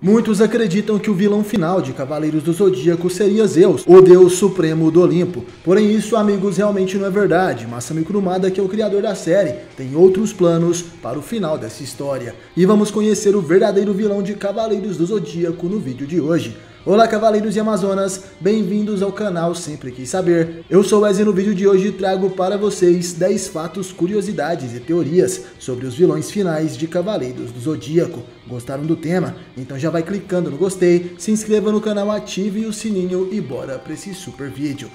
Muitos acreditam que o vilão final de Cavaleiros do Zodíaco seria Zeus, o deus supremo do Olimpo. Porém isso, amigos, realmente não é verdade. Masami Kurumada, que é o criador da série, tem outros planos para o final dessa história. E vamos conhecer o verdadeiro vilão de Cavaleiros do Zodíaco no vídeo de hoje. Olá Cavaleiros e Amazonas, bem-vindos ao canal Sempre Quis Saber. Eu sou o Wesley e no vídeo de hoje trago para vocês 10 fatos, curiosidades e teorias sobre os vilões finais de Cavaleiros do Zodíaco. Gostaram do tema? Então já vai clicando no gostei, se inscreva no canal, ative o sininho e bora para esse super vídeo.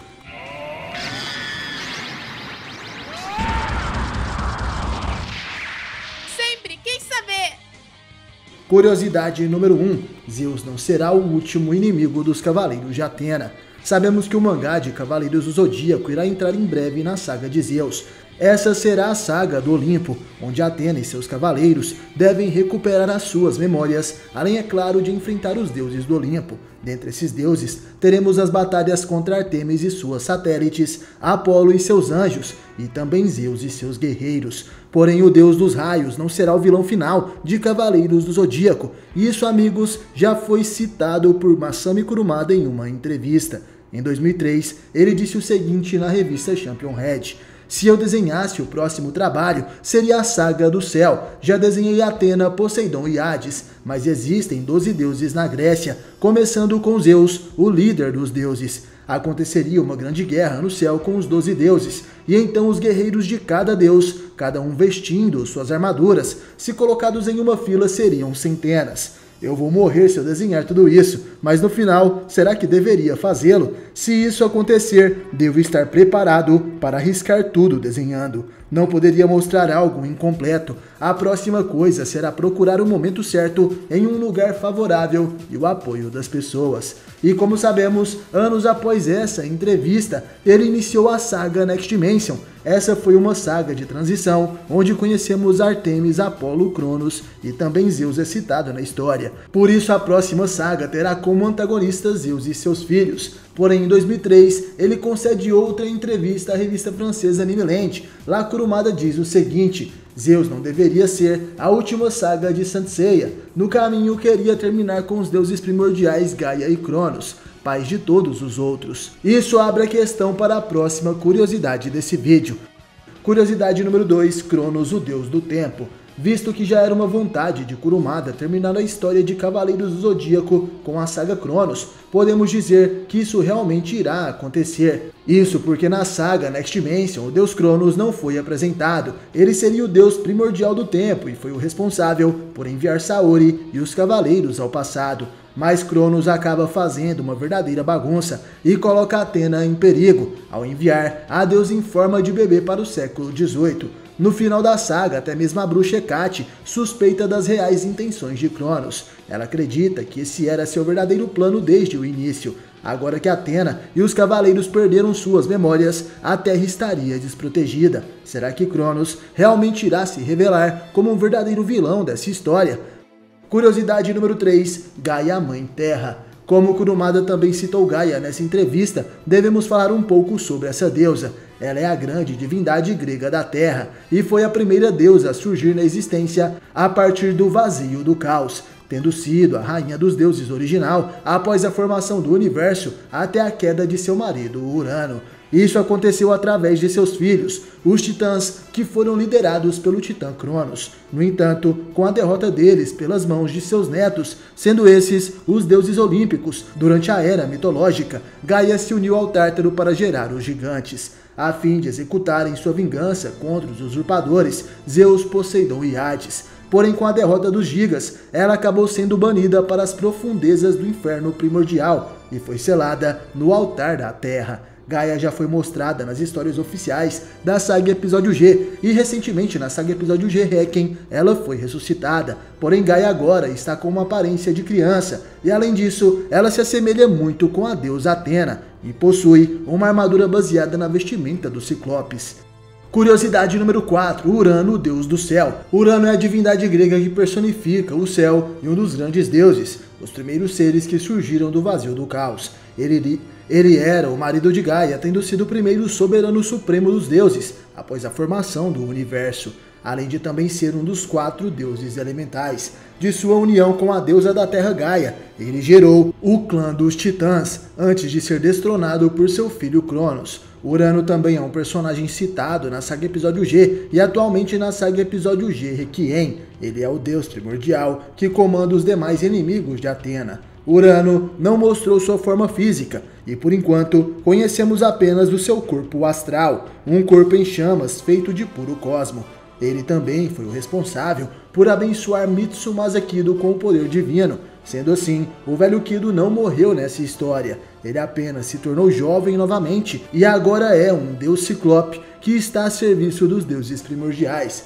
Curiosidade número 1. Zeus não será o último inimigo dos Cavaleiros de Atena. Sabemos que o mangá de Cavaleiros do Zodíaco irá entrar em breve na saga de Zeus. Essa será a saga do Olimpo, onde Atena e seus cavaleiros devem recuperar as suas memórias, além, é claro, de enfrentar os deuses do Olimpo. Dentre esses deuses, teremos as batalhas contra Ártemis e suas satélites, Apolo e seus anjos, e também Zeus e seus guerreiros. Porém, o deus dos raios não será o vilão final de Cavaleiros do Zodíaco. Isso, amigos, já foi citado por Masami Kurumada em uma entrevista. Em 2003, ele disse o seguinte na revista Champion Red: "Se eu desenhasse o próximo trabalho, seria a Saga do Céu. Já desenhei Atena, Poseidon e Hades, mas existem 12 deuses na Grécia, começando com Zeus, o líder dos deuses. Aconteceria uma grande guerra no céu com os 12 deuses, e então os guerreiros de cada deus, cada um vestindo suas armaduras, se colocados em uma fila seriam centenas. Eu vou morrer se eu desenhar tudo isso, mas no final, será que deveria fazê-lo? Se isso acontecer, devo estar preparado para arriscar tudo desenhando. Não poderia mostrar algo incompleto. A próxima coisa será procurar o momento certo em um lugar favorável e o apoio das pessoas." E como sabemos, anos após essa entrevista, ele iniciou a saga Next Dimension. Essa foi uma saga de transição, onde conhecemos Ártemis, Apolo, Cronos e também Zeus é citado na história. Por isso a próxima saga terá como antagonistas Zeus e seus filhos. Porém, em 2003, ele concede outra entrevista à revista francesa Anime Land. Lá Kurumada diz o seguinte: "Zeus não deveria ser a última saga de Saint Seiya. No caminho queria terminar com os deuses primordiais Gaia e Cronos, pais de todos os outros." Isso abre a questão para a próxima curiosidade desse vídeo. Curiosidade número 2, Cronos, o deus do tempo. Visto que já era uma vontade de Kurumada terminar a história de Cavaleiros do Zodíaco com a saga Cronos, podemos dizer que isso realmente irá acontecer. Isso porque na saga Next Dimension o deus Cronos não foi apresentado. Ele seria o deus primordial do tempo e foi o responsável por enviar Saori e os cavaleiros ao passado. Mas Cronos acaba fazendo uma verdadeira bagunça e coloca Atena em perigo ao enviar a deusa em forma de bebê para o século XVIII. No final da saga, até mesmo a bruxa Hecate suspeita das reais intenções de Cronos. Ela acredita que esse era seu verdadeiro plano desde o início. Agora que Atena e os cavaleiros perderam suas memórias, a Terra estaria desprotegida. Será que Cronos realmente irá se revelar como um verdadeiro vilão dessa história? Curiosidade número 3, Gaia, Mãe Terra. Como Kurumada também citou Gaia nessa entrevista, devemos falar um pouco sobre essa deusa. Ela é a grande divindade grega da Terra e foi a primeira deusa a surgir na existência a partir do vazio do caos, tendo sido a rainha dos deuses original após a formação do universo até a queda de seu marido Urano. Isso aconteceu através de seus filhos, os titãs, que foram liderados pelo titã Cronos. No entanto, com a derrota deles pelas mãos de seus netos, sendo esses os deuses olímpicos, durante a era mitológica, Gaia se uniu ao Tártaro para gerar os gigantes, a fim de executarem sua vingança contra os usurpadores Zeus, Poseidon e Hades. Porém, com a derrota dos gigas, ela acabou sendo banida para as profundezas do inferno primordial e foi selada no altar da Terra. Gaia já foi mostrada nas histórias oficiais da saga Episódio G, e recentemente na saga Episódio G Requiem ela foi ressuscitada. Porém, Gaia agora está com uma aparência de criança, e além disso, ela se assemelha muito com a deusa Atena, e possui uma armadura baseada na vestimenta dos Ciclopes. Curiosidade número 4, Urano, o deus do céu. Urano é a divindade grega que personifica o céu e um dos grandes deuses, os primeiros seres que surgiram do vazio do caos. Ele era o marido de Gaia, tendo sido o primeiro soberano supremo dos deuses, após a formação do universo. além de também ser um dos 4 deuses elementais. De sua união com a deusa da terra Gaia, ele gerou o clã dos Titãs, antes de ser destronado por seu filho Cronos. Urano também é um personagem citado na saga Episódio G e atualmente na saga Episódio G Requiem. Ele é o deus primordial que comanda os demais inimigos de Atena. Urano não mostrou sua forma física e, por enquanto, conhecemos apenas o seu corpo astral, um corpo em chamas feito de puro cosmo. Ele também foi o responsável por abençoar Mitsumasa Kido com o poder divino. Sendo assim, o velho Kido não morreu nessa história. Ele apenas se tornou jovem novamente e agora é um deus ciclope que está a serviço dos deuses primordiais.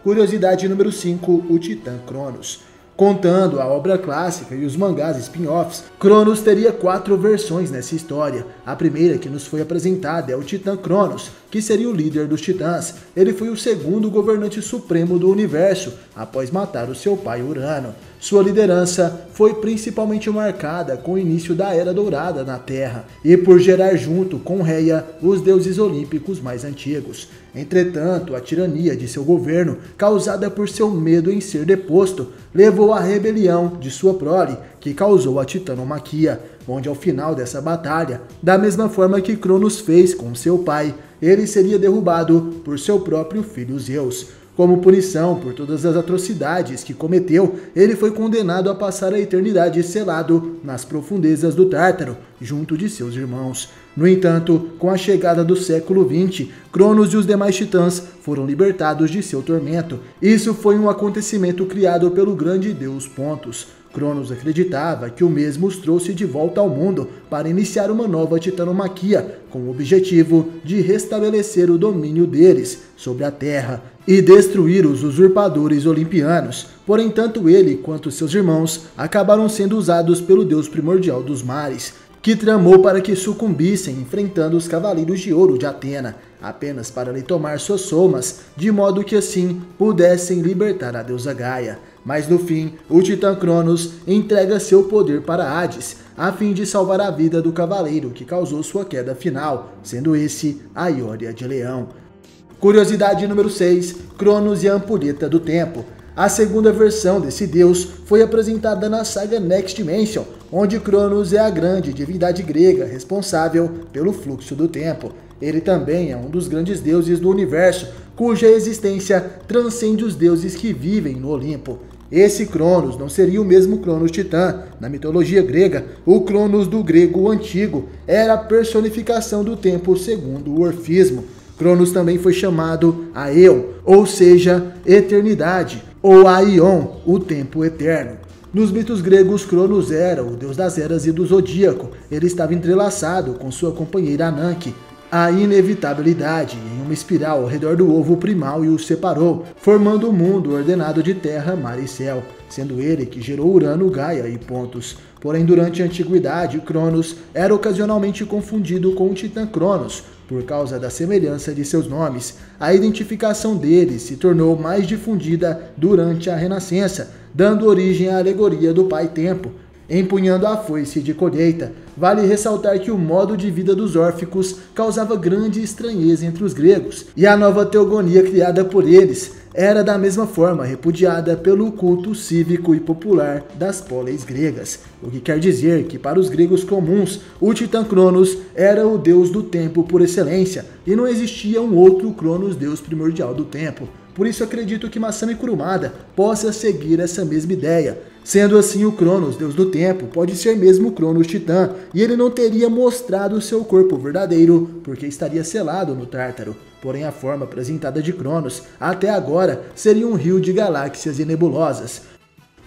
Curiosidade número 5, o Titã Cronos. Contando a obra clássica e os mangás spin-offs, Cronos teria 4 versões nessa história. A primeira que nos foi apresentada é o Titã Cronos, que seria o líder dos titãs. Ele foi o segundo governante supremo do universo, após matar o seu pai Urano. Sua liderança foi principalmente marcada com o início da Era Dourada na Terra, e por gerar junto com Reia os deuses olímpicos mais antigos. Entretanto, a tirania de seu governo, causada por seu medo em ser deposto, levou à rebelião de sua prole, que causou a titanomaquia, onde ao final dessa batalha, da mesma forma que Cronos fez com seu pai, ele seria derrubado por seu próprio filho Zeus. Como punição por todas as atrocidades que cometeu, ele foi condenado a passar a eternidade selado nas profundezas do Tártaro, junto de seus irmãos. No entanto, com a chegada do século XX, Cronos e os demais titãs foram libertados de seu tormento. Isso foi um acontecimento criado pelo grande deus Pontos. Cronos acreditava que o mesmo os trouxe de volta ao mundo para iniciar uma nova titanomaquia, com o objetivo de restabelecer o domínio deles sobre a Terra e destruir os usurpadores olimpianos. Porém, tanto ele quanto seus irmãos acabaram sendo usados pelo deus primordial dos mares, que tramou para que sucumbissem enfrentando os Cavaleiros de Ouro de Atena, apenas para lhe tomar suas somas, de modo que assim pudessem libertar a deusa Gaia. Mas no fim, o Titã Cronos entrega seu poder para Hades, a fim de salvar a vida do cavaleiro que causou sua queda final, sendo esse a Ioria de Leão. Curiosidade número 6, Cronos e a Ampulheta do Tempo. A segunda versão desse deus foi apresentada na saga Next Dimension, onde Cronos é a grande divindade grega responsável pelo fluxo do tempo. Ele também é um dos grandes deuses do universo, cuja existência transcende os deuses que vivem no Olimpo. Esse Cronos não seria o mesmo Cronos Titã. Na mitologia grega, o Cronos do grego antigo era a personificação do tempo segundo o orfismo. Cronos também foi chamado Aeon, ou seja, eternidade, ou Aion, o tempo eterno. Nos mitos gregos, Cronos era o deus das eras e do zodíaco. Ele estava entrelaçado com sua companheira Ananke, a inevitabilidade, em uma espiral ao redor do ovo primal e o separou, formando um mundo ordenado de terra, mar e céu, sendo ele que gerou Urano, Gaia e Pontos. Porém, durante a antiguidade, Cronos era ocasionalmente confundido com o Titã Cronos, por causa da semelhança de seus nomes. A identificação deles se tornou mais difundida durante a Renascença, dando origem à alegoria do Pai Tempo, empunhando a foice de colheita. Vale ressaltar que o modo de vida dos órficos causava grande estranheza entre os gregos, e a nova teogonia criada por eles era da mesma forma repudiada pelo culto cívico e popular das poleis gregas, o que quer dizer que para os gregos comuns, o Titã Cronos era o deus do tempo por excelência, e não existia um outro Cronos, deus primordial do tempo. Por isso acredito que Masami Kurumada possa seguir essa mesma ideia. Sendo assim, o Cronos, deus do tempo, pode ser mesmo o Cronos Titã, e ele não teria mostrado seu corpo verdadeiro, porque estaria selado no Tártaro. Porém, a forma apresentada de Cronos, até agora, seria um rio de galáxias e nebulosas.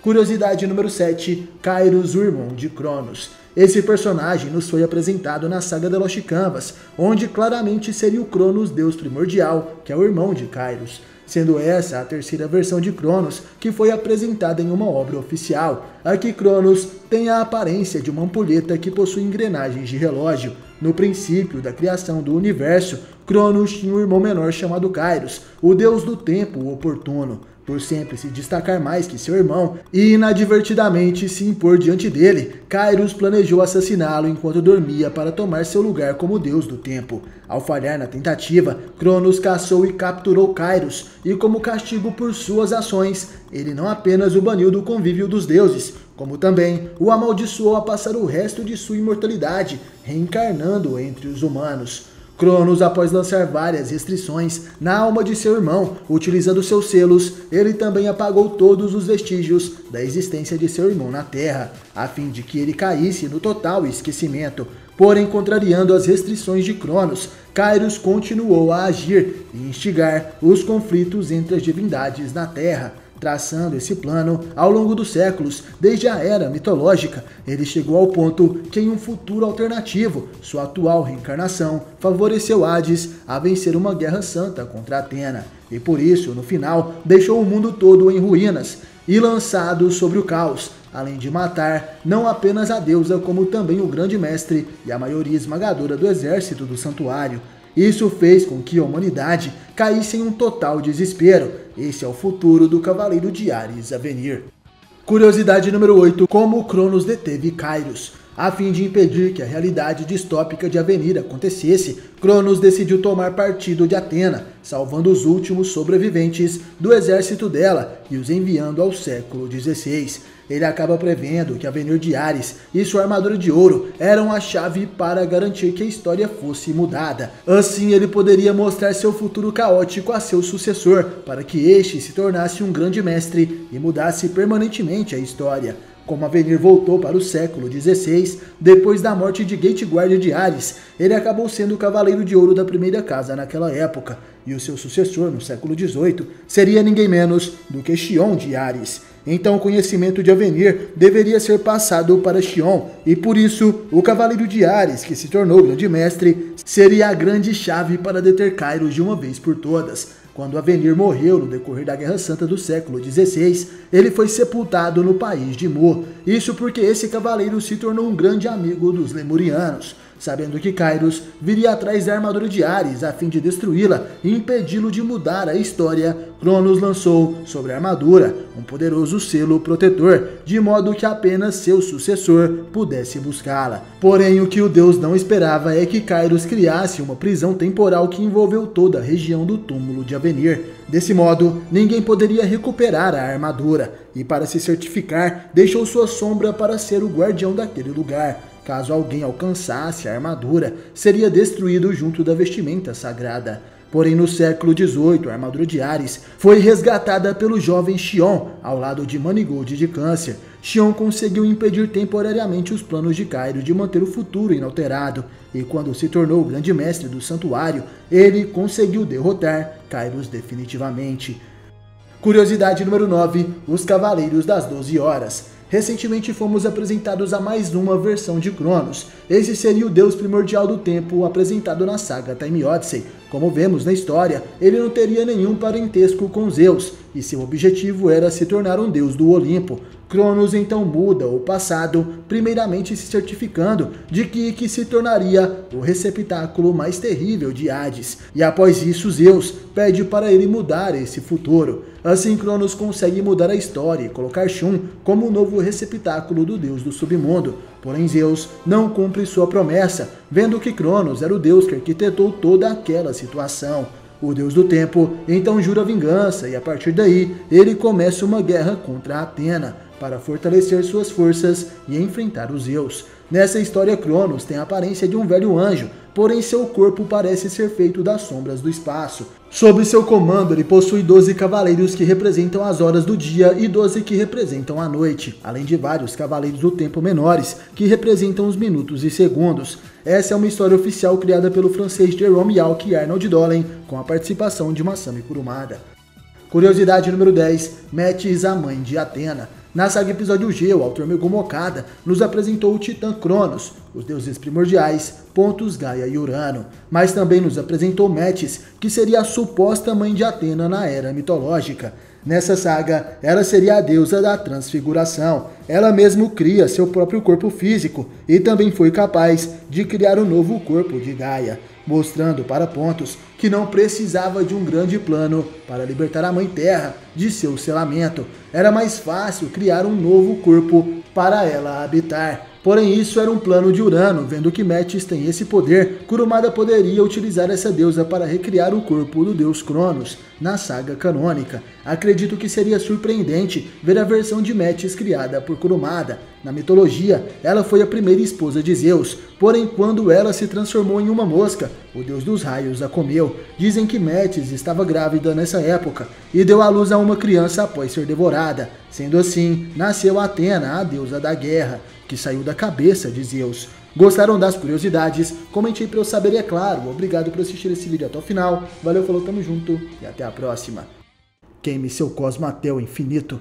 Curiosidade número 7, Kairos, o irmão de Cronos. Esse personagem nos foi apresentado na saga The Lost Canvas, onde claramente seria o Cronos, deus primordial, que é o irmão de Kairos, sendo essa a terceira versão de Cronos que foi apresentada em uma obra oficial. Aqui Cronos tem a aparência de uma ampulheta que possui engrenagens de relógio. No princípio da criação do universo, Cronos tinha um irmão menor chamado Kairos, o deus do tempo oportuno. Por sempre se destacar mais que seu irmão e inadvertidamente se impor diante dele, Kairos planejou assassiná-lo enquanto dormia para tomar seu lugar como deus do tempo. Ao falhar na tentativa, Cronos caçou e capturou Kairos, e como castigo por suas ações, ele não apenas o baniu do convívio dos deuses, como também o amaldiçoou a passar o resto de sua imortalidade, reencarnando entre os humanos. Cronos, após lançar várias restrições na alma de seu irmão, utilizando seus selos, ele também apagou todos os vestígios da existência de seu irmão na Terra, a fim de que ele caísse no total esquecimento. Porém, contrariando as restrições de Cronos, Kairos continuou a agir e instigar os conflitos entre as divindades na Terra. Traçando esse plano ao longo dos séculos, desde a era mitológica, ele chegou ao ponto que em um futuro alternativo, sua atual reencarnação favoreceu Hades a vencer uma guerra santa contra Atena, e por isso, no final, deixou o mundo todo em ruínas e lançado sobre o caos, além de matar não apenas a deusa, como também o grande mestre e a maioria esmagadora do exército do santuário. Isso fez com que a humanidade caísse em um total desespero. Esse é o futuro do Cavaleiro de Ares a venir. Curiosidade número 8. Como Cronos deteve Kairos. A fim de impedir que a realidade distópica de Avenir acontecesse, Cronos decidiu tomar partido de Atena, salvando os últimos sobreviventes do exército dela e os enviando ao século XVI. Ele acaba prevendo que Avenir de Ares e sua armadura de ouro eram a chave para garantir que a história fosse mudada. Assim, ele poderia mostrar seu futuro caótico a seu sucessor, para que este se tornasse um grande mestre e mudasse permanentemente a história. Como Avenir voltou para o século XVI, depois da morte de Gateguard de Ares, ele acabou sendo o Cavaleiro de Ouro da primeira casa naquela época, e o seu sucessor no século XVIII seria ninguém menos do que Xion de Ares. Então o conhecimento de Avenir deveria ser passado para Xion, e por isso o Cavaleiro de Ares, que se tornou grande mestre, seria a grande chave para deter Kairos de uma vez por todas. Quando Avenir morreu no decorrer da Guerra Santa do século XVI, ele foi sepultado no país de Mu. Isso porque esse cavaleiro se tornou um grande amigo dos Lemurianos. Sabendo que Kairos viria atrás da armadura de Ares a fim de destruí-la e impedi-lo de mudar a história, Cronos lançou sobre a armadura um poderoso selo protetor, de modo que apenas seu sucessor pudesse buscá-la. Porém, o que o deus não esperava é que Kairos criasse uma prisão temporal que envolveu toda a região do túmulo de Avenir. Desse modo, ninguém poderia recuperar a armadura, e para se certificar, deixou sua sombra para ser o guardião daquele lugar. Caso alguém alcançasse a armadura, seria destruído junto da vestimenta sagrada. Porém, no século XVIII, a armadura de Ares foi resgatada pelo jovem Xion, ao lado de Manigold de Câncer. Xion conseguiu impedir temporariamente os planos de Kairos de manter o futuro inalterado, e quando se tornou o grande mestre do santuário, ele conseguiu derrotar Kairos definitivamente. Curiosidade número 9. Os Cavaleiros das 12 Horas. Recentemente fomos apresentados a mais uma versão de Cronos. Esse seria o deus primordial do tempo apresentado na saga Time Odyssey. Como vemos na história, ele não teria nenhum parentesco com Zeus, e seu objetivo era se tornar um deus do Olimpo. Cronos então muda o passado, primeiramente se certificando de que se tornaria o receptáculo mais terrível de Hades, e após isso Zeus pede para ele mudar esse futuro. Assim Cronos consegue mudar a história e colocar Shun como o novo receptáculo do deus do submundo. Porém Zeus não cumpre sua promessa, vendo que Cronos era o deus que arquitetou toda aquela situação. O deus do tempo então jura vingança e a partir daí ele começa uma guerra contra Atena para fortalecer suas forças e enfrentar os Zeus. Nessa história Cronos tem a aparência de um velho anjo, porém seu corpo parece ser feito das sombras do espaço. Sob seu comando ele possui 12 cavaleiros que representam as horas do dia e 12 que representam a noite, além de vários cavaleiros do tempo menores que representam os minutos e segundos. Essa é uma história oficial criada pelo francês Jérôme Yalk e Arnold Dollen, com a participação de Masami Kurumada. Curiosidade número 10. Metis, a mãe de Atena. Na saga Episódio G, o autor Megumi Okada nos apresentou o titã Cronos, os deuses primordiais, Pontus, Gaia e Urano, mas também nos apresentou Metis, que seria a suposta mãe de Atena na era mitológica. Nessa saga, ela seria a deusa da transfiguração. Ela mesmo cria seu próprio corpo físico e também foi capaz de criar um novo corpo de Gaia, mostrando para Pontos que não precisava de um grande plano para libertar a Mãe Terra de seu selamento. Era mais fácil criar um novo corpo para ela habitar. Porém, isso era um plano de Urano. Vendo que Metis tem esse poder, Kurumada poderia utilizar essa deusa para recriar o corpo do deus Cronos na saga canônica. Acredito que seria surpreendente ver a versão de Metis criada por Kurumada. Na mitologia, ela foi a primeira esposa de Zeus, porém quando ela se transformou em uma mosca, o deus dos raios a comeu. Dizem que Metis estava grávida nessa época e deu à luz a uma criança após ser devorada. Sendo assim, nasceu Atena, a deusa da guerra, que saiu da cabeça de Zeus. Gostaram das curiosidades? Comente aí pra eu saber e é claro, obrigado por assistir esse vídeo até o final. Valeu, falou, tamo junto e até a próxima. Queime seu cosmo até o infinito.